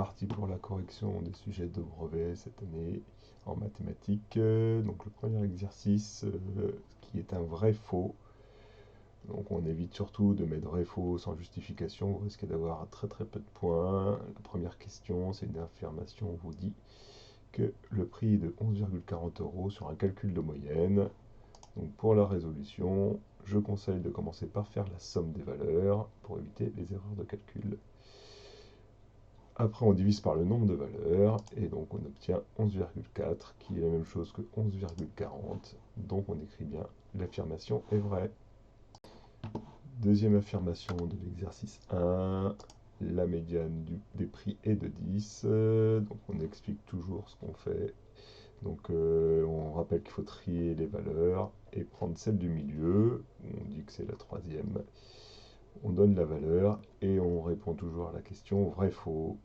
parti pour la correction des sujets de brevet cette année en mathématiques. Donc le premier exercice qui est un vrai-faux. Donc on évite surtout de mettre vrai-faux sans justification, vous risquez d'avoir très très peu de points. La première question, c'est une affirmation, on vous dit que le prix est de 11,40 € sur un calcul de moyenne. Donc pour la résolution, je conseille de commencer par faire la somme des valeurs pour éviter les erreurs de calcul. Après, on divise par le nombre de valeurs, et donc on obtient 11,4, qui est la même chose que 11,40. Donc on écrit bien, l'affirmation est vraie. Deuxième affirmation de l'exercice 1, la médiane des prix est de 10. Donc on explique toujours ce qu'on fait. Donc on rappelle qu'il faut trier les valeurs et prendre celle du milieu. On dit que c'est la troisième. On donne la valeur et on répond toujours à la question vrai-faux.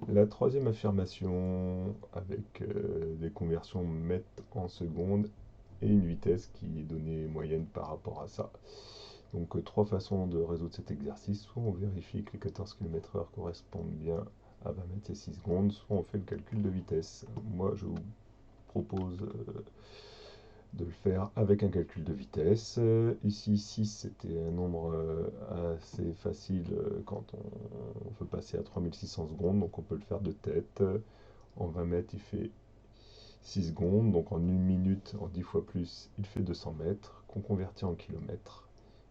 La troisième affirmation, avec des conversions mètres en secondes et une vitesse qui est donnée moyenne par rapport à ça. Donc trois façons de résoudre cet exercice. Soit on vérifie que les 14 km/h correspondent bien à 20 mètres et 6 secondes, soit on fait le calcul de vitesse. Moi je vous propose de le faire avec un calcul de vitesse. Ici 6 c'était un nombre assez facile quand on veut passer à 3600 secondes, donc on peut le faire de tête. En 20 mètres il fait 6 secondes, donc en 1 minute, en 10 fois plus, il fait 200 mètres, qu'on convertit en kilomètres.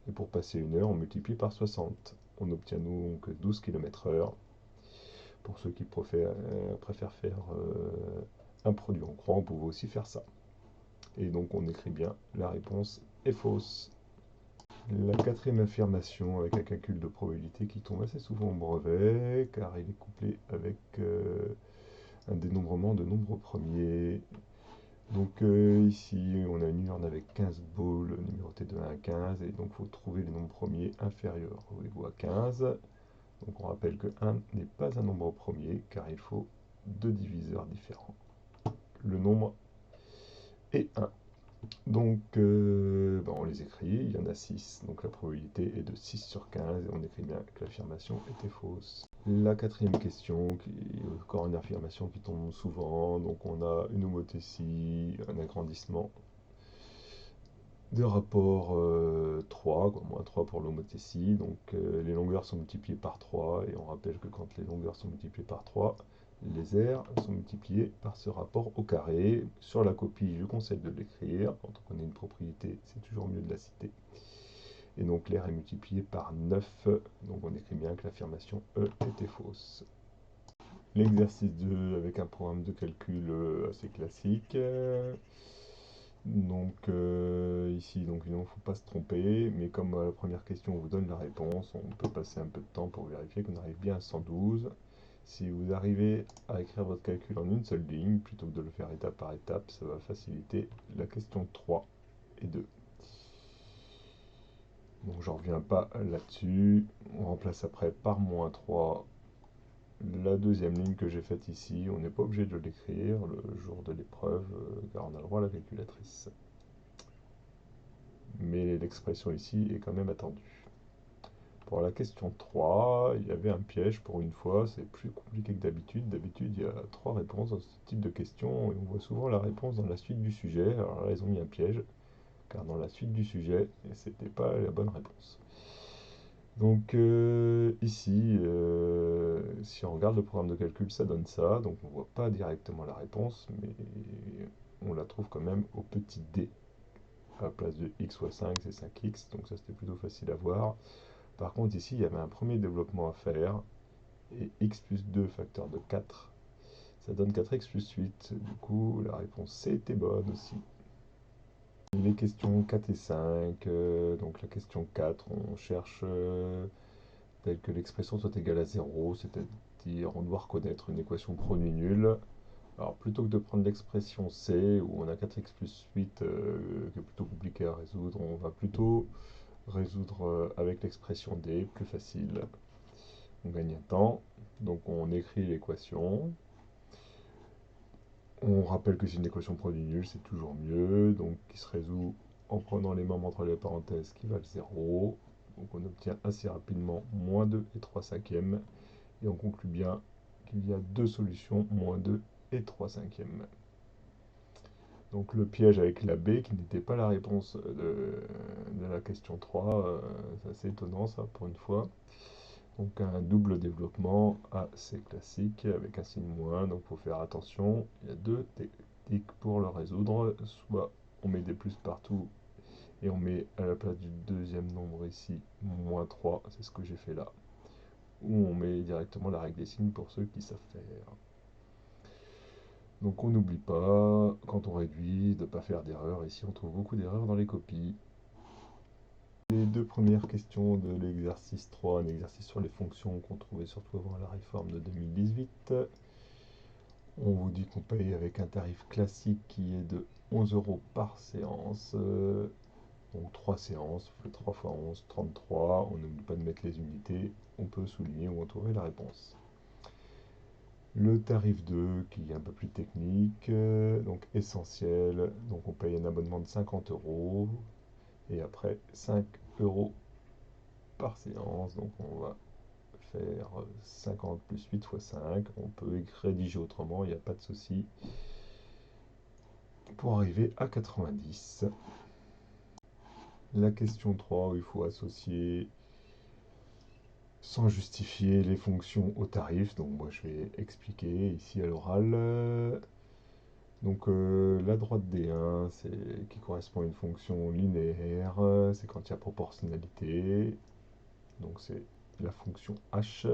Et pour passer 1 heure, on multiplie par 60. On obtient donc 12 km/h. Pour ceux qui préfèrent faire un produit en croix, on pouvait aussi faire ça. Et donc on écrit bien, la réponse est fausse. La quatrième affirmation avec un calcul de probabilité qui tombe assez souvent au brevet, car il est couplé avec un dénombrement de nombres premiers. Donc ici, on a une urne avec 15 boules numérotées de 1 à 15, et donc il faut trouver les nombres premiers inférieurs ou égaux à 15. Donc on rappelle que 1 n'est pas un nombre premier, car il faut deux diviseurs différents. Le nombre est 1. Donc on les écrit, il y en a 6, donc la probabilité est de 6 sur 15, et on écrit bien que l'affirmation était fausse. La quatrième question, qui est encore une affirmation qui tombe souvent, donc on a une homothétie, un agrandissement de rapport 3, moins 3 pour l'homothétie, donc les longueurs sont multipliées par 3, et on rappelle que quand les longueurs sont multipliées par 3, les aires sont multipliées par ce rapport au carré. Sur la copie, je conseille de l'écrire, quand on connaît une propriété, c'est toujours mieux de la citer. Et donc l'aire est multipliée par 9, donc on écrit bien que l'affirmation E était fausse. L'exercice 2 avec un programme de calcul assez classique. Donc ici, donc, il ne faut pas se tromper, mais comme la première question vous donne la réponse, on peut passer un peu de temps pour vérifier qu'on arrive bien à 112. Si vous arrivez à écrire votre calcul en une seule ligne, plutôt que de le faire étape par étape, ça va faciliter la question 3 et 2. Donc j'en reviens pas là-dessus, on remplace après par moins 3 la deuxième ligne que j'ai faite ici. On n'est pas obligé de l'écrire le jour de l'épreuve, car on a le droit à la calculatrice. Mais l'expression ici est quand même attendue. Pour la question 3, il y avait un piège pour une fois, c'est plus compliqué que d'habitude. D'habitude, il y a 3 réponses dans ce type de question, et on voit souvent la réponse dans la suite du sujet. Alors là, ils ont mis un piège, car dans la suite du sujet, c'était pas la bonne réponse. Donc ici, si on regarde le programme de calcul, ça donne ça. Donc on ne voit pas directement la réponse, mais on la trouve quand même au petit d. À la place de x fois 5, c'est 5x, donc ça c'était plutôt facile à voir. Par contre ici, il y avait un premier développement à faire, et x plus 2 facteur de 4, ça donne 4x plus 8. Du coup, la réponse C était bonne aussi. Les questions 4 et 5, donc la question 4, on cherche tel que l'expression soit égale à 0, c'est-à-dire on doit reconnaître une équation produit nul. Alors plutôt que de prendre l'expression C, où on a 4x plus 8, qui est plutôt compliqué à résoudre, on va plutôt résoudre avec l'expression D, plus facile. On gagne un temps, donc on écrit l'équation. On rappelle que c'est une équation produit nul, c'est toujours mieux, donc qui se résout en prenant les membres entre les parenthèses qui valent 0. Donc on obtient assez rapidement moins 2 et 3 cinquièmes. Et on conclut bien qu'il y a deux solutions, moins 2 et 3 cinquièmes. Donc le piège avec la B, qui n'était pas la réponse de la question 3, c'est assez étonnant ça pour une fois. Donc un double développement assez classique avec un signe moins, donc il faut faire attention. Il y a deux techniques pour le résoudre, soit on met des plus partout et on met à la place du deuxième nombre ici moins 3, c'est ce que j'ai fait là, ou on met directement la règle des signes pour ceux qui savent faire. Donc on n'oublie pas, quand on réduit, de ne pas faire d'erreurs. Ici on trouve beaucoup d'erreurs dans les copies. Les deux premières questions de l'exercice 3, un exercice sur les fonctions qu'on trouvait surtout avant la réforme de 2018. On vous dit qu'on paye avec un tarif classique qui est de 11 € par séance. Donc 3 séances, on fait 3 fois 11, 33. On n'oublie pas de mettre les unités. On peut souligner où on trouvait la réponse. Le tarif 2 qui est un peu plus technique, donc essentiel, donc on paye un abonnement de 50 € et après 5 € par séance, donc on va faire 50 plus 8 fois 5, on peut rédiger autrement, il n'y a pas de souci, pour arriver à 90. La question 3, où il faut associer sans justifier les fonctions au tarif, donc moi je vais expliquer ici à l'oral. Donc la droite D1, qui correspond à une fonction linéaire, c'est quand il y a proportionnalité. Donc c'est la fonction h.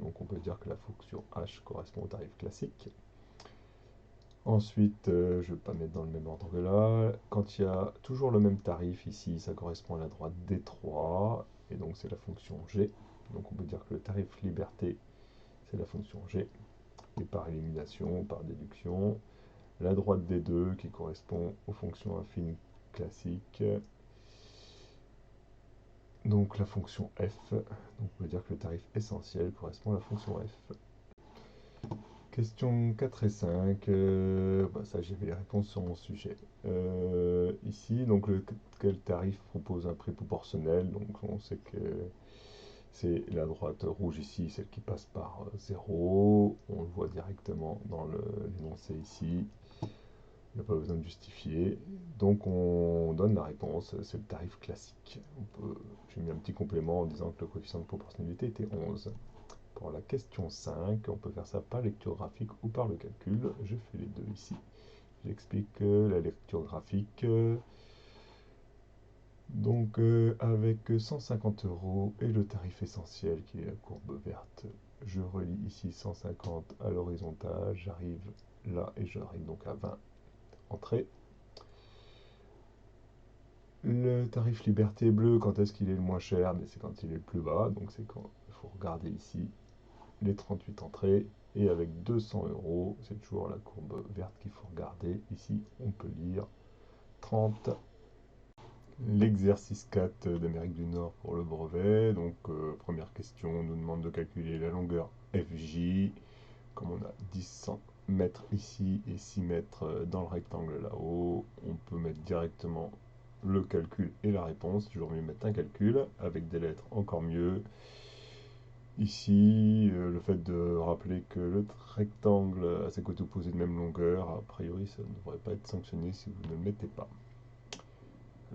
Donc on peut dire que la fonction h correspond au tarif classique. Ensuite, je ne vais pas mettre dans le même ordre que là. Quand il y a toujours le même tarif ici, ça correspond à la droite D3. Et donc c'est la fonction g. Donc on peut dire que le tarif liberté, c'est la fonction g. Et par élimination, par déduction, la droite des deux qui correspond aux fonctions affines classiques, donc la fonction f, donc on peut dire que le tarif essentiel correspond à la fonction f. Question 4 et 5, ça j'avais les réponses sur mon sujet. Ici, donc quel tarif propose un prix proportionnel, donc on sait que c'est la droite rouge ici, celle qui passe par 0, on le voit directement dans l'énoncé ici. Il n'y a pas besoin de justifier. Donc on donne la réponse, c'est le tarif classique. J'ai mis un petit complément en disant que le coefficient de proportionnalité était 11. Pour la question 5, on peut faire ça par lecture graphique ou par le calcul. Je fais les deux ici. J'explique la lecture graphique. Donc avec 150 € et le tarif essentiel qui est la courbe verte, je relie ici 150 à l'horizontale, j'arrive là et j'arrive donc à 20 entrées. Le tarif liberté bleue, quand est-ce qu'il est le moins cher? C'est quand il est le plus bas, donc c'est quand il faut regarder ici les 38 entrées, et avec 200 €, c'est toujours la courbe verte qu'il faut regarder. Ici, on peut lire 30. L'exercice 4 d'Amérique du Nord pour le brevet. Donc, première question, on nous demande de calculer la longueur FJ. Comme on a 10 mètres ici et 6 mètres dans le rectangle là-haut, on peut mettre directement le calcul et la réponse. Toujours mieux mettre un calcul avec des lettres, encore mieux. Ici, le fait de rappeler que le rectangle a ses côtés opposés de même longueur, a priori ça ne devrait pas être sanctionné si vous ne le mettez pas.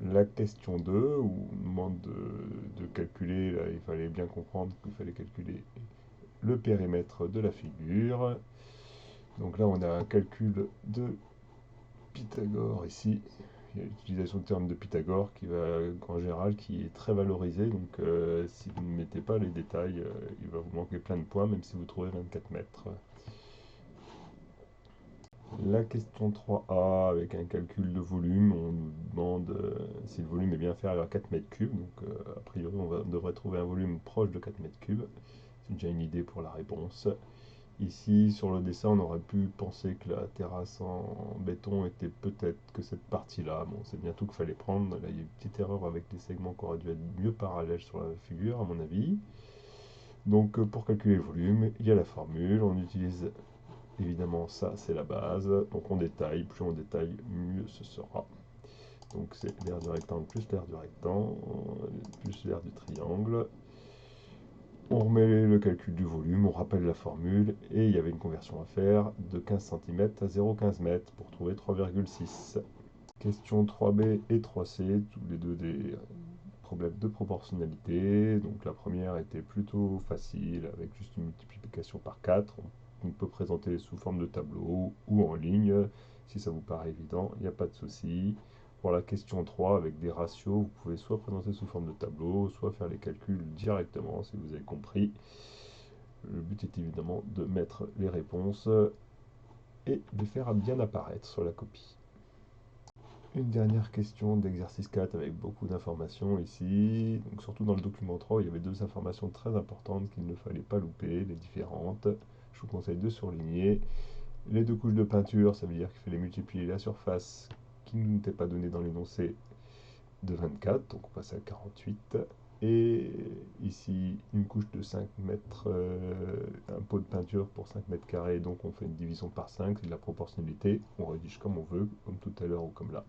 La question 2, où on demande de calculer, là, il fallait bien comprendre qu'il fallait calculer le périmètre de la figure. Donc là on a un calcul de Pythagore ici. Il y a l'utilisation de terme de Pythagore qui va, en général, qui est très valorisé. Donc si vous ne mettez pas les détails, il va vous manquer plein de points, même si vous trouvez 24 mètres. La question 3a, avec un calcul de volume, on nous demande si le volume est bien inférieur à 4 mètres cubes. Donc a priori on devrait trouver un volume proche de 4 mètres cubes. C'est déjà une idée pour la réponse. Ici, sur le dessin, on aurait pu penser que la terrasse en béton était peut-être que cette partie-là. Bon, c'est bien tout qu'il fallait prendre. Là, il y a une petite erreur avec les segments qui auraient dû être mieux parallèles sur la figure, à mon avis. Donc, pour calculer le volume, il y a la formule. On utilise évidemment ça, c'est la base. Donc, on détaille. Plus on détaille, mieux ce sera. Donc, c'est l'aire du rectangle plus l'aire du rectangle, plus l'aire du triangle. On remet le calcul du volume, on rappelle la formule, et il y avait une conversion à faire de 15 cm à 0,15 m pour trouver 3,6. Question 3b et 3c, tous les deux des problèmes de proportionnalité. Donc la première était plutôt facile, avec juste une multiplication par 4. On peut présenter sous forme de tableau ou en ligne. Si ça vous paraît évident, il n'y a pas de souci. Pour la question 3, avec des ratios, vous pouvez soit présenter sous forme de tableau, soit faire les calculs directement, si vous avez compris. Le but est évidemment de mettre les réponses et de les faire bien apparaître sur la copie. Une dernière question d'exercice 4 avec beaucoup d'informations ici. Donc surtout dans le document 3, il y avait deux informations très importantes qu'il ne fallait pas louper, les différentes. Je vous conseille de surligner. Les deux couches de peinture, ça veut dire qu'il fallait multiplier la surface qui ne nous était pas donnée dans l'énoncé de 24, donc on passe à 48. Et ici, une couche de 5 mètres, un pot de peinture pour 5 mètres carrés, donc on fait une division par 5, c'est de la proportionnalité. On rédige comme on veut, comme tout à l'heure ou comme là.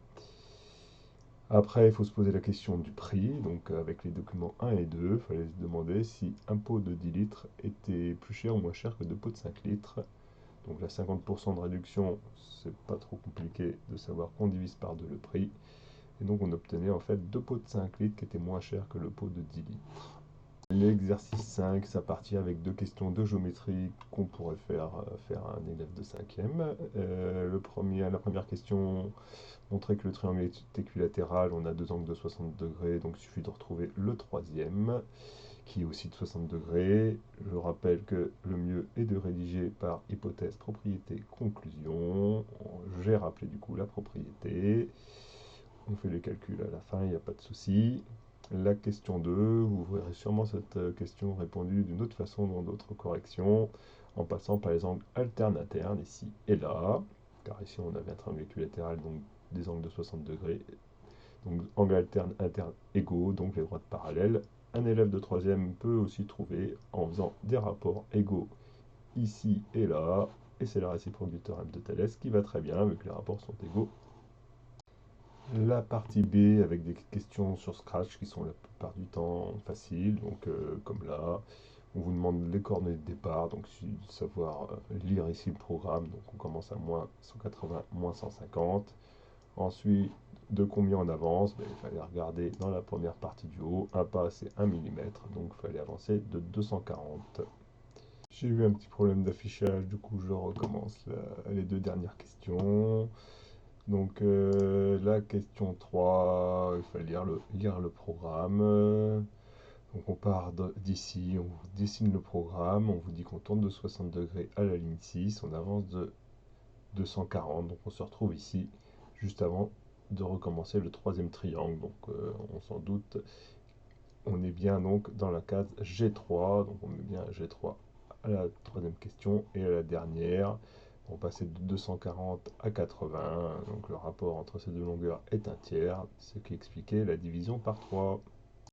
Après, il faut se poser la question du prix. Donc, avec les documents 1 et 2, il fallait se demander si un pot de 10 litres était plus cher ou moins cher que deux pots de 5 litres. Donc, la 50% de réduction, c'est pas trop compliqué de savoir qu'on divise par 2 le prix. Et donc, on obtenait en fait deux pots de 5 litres qui étaient moins chers que le pot de 10 litres. L'exercice 5, ça partit avec deux questions de géométrie qu'on pourrait faire à un élève de 5e. La première question montrait que le triangle est équilatéral, on a deux angles de 60 degrés, donc il suffit de retrouver le troisième, qui est aussi de 60 degrés. Je rappelle que le mieux est de rédiger par hypothèse, propriété, conclusion. J'ai rappelé du coup la propriété. On fait les calculs à la fin, il n'y a pas de souci. La question 2, vous verrez sûrement cette question répondue d'une autre façon dans d'autres corrections, en passant par les angles alternes-internes, ici et là, car ici on avait un triangle équilatéral, donc des angles de 60 degrés, donc angles alternes-internes égaux, donc les droites parallèles. Un élève de 3e peut aussi trouver en faisant des rapports égaux ici et là, et c'est la réciproque du théorème de Thalès qui va très bien, vu que les rapports sont égaux. La partie B avec des questions sur Scratch qui sont la plupart du temps faciles, donc comme là, on vous demande les coordonnées de départ, donc il suffit de savoir lire ici le programme, donc on commence à moins 180, moins 150. Ensuite, de combien on avance, il fallait regarder dans la première partie du haut, un pas c'est 1 mm, donc il fallait avancer de 240. J'ai eu un petit problème d'affichage, du coup je recommence les deux dernières questions. Donc la question 3, il fallait lire le programme. Donc on part d'ici, on dessine le programme, on vous dit qu'on tourne de 60 degrés à la ligne 6, on avance de 240, donc on se retrouve ici, juste avant de recommencer le troisième triangle. Donc on s'en doute, on est bien donc dans la case G3, donc on met bien G3 à la troisième question et à la dernière. On passait de 240 à 80, donc le rapport entre ces deux longueurs est un tiers, ce qui expliquait la division par 3.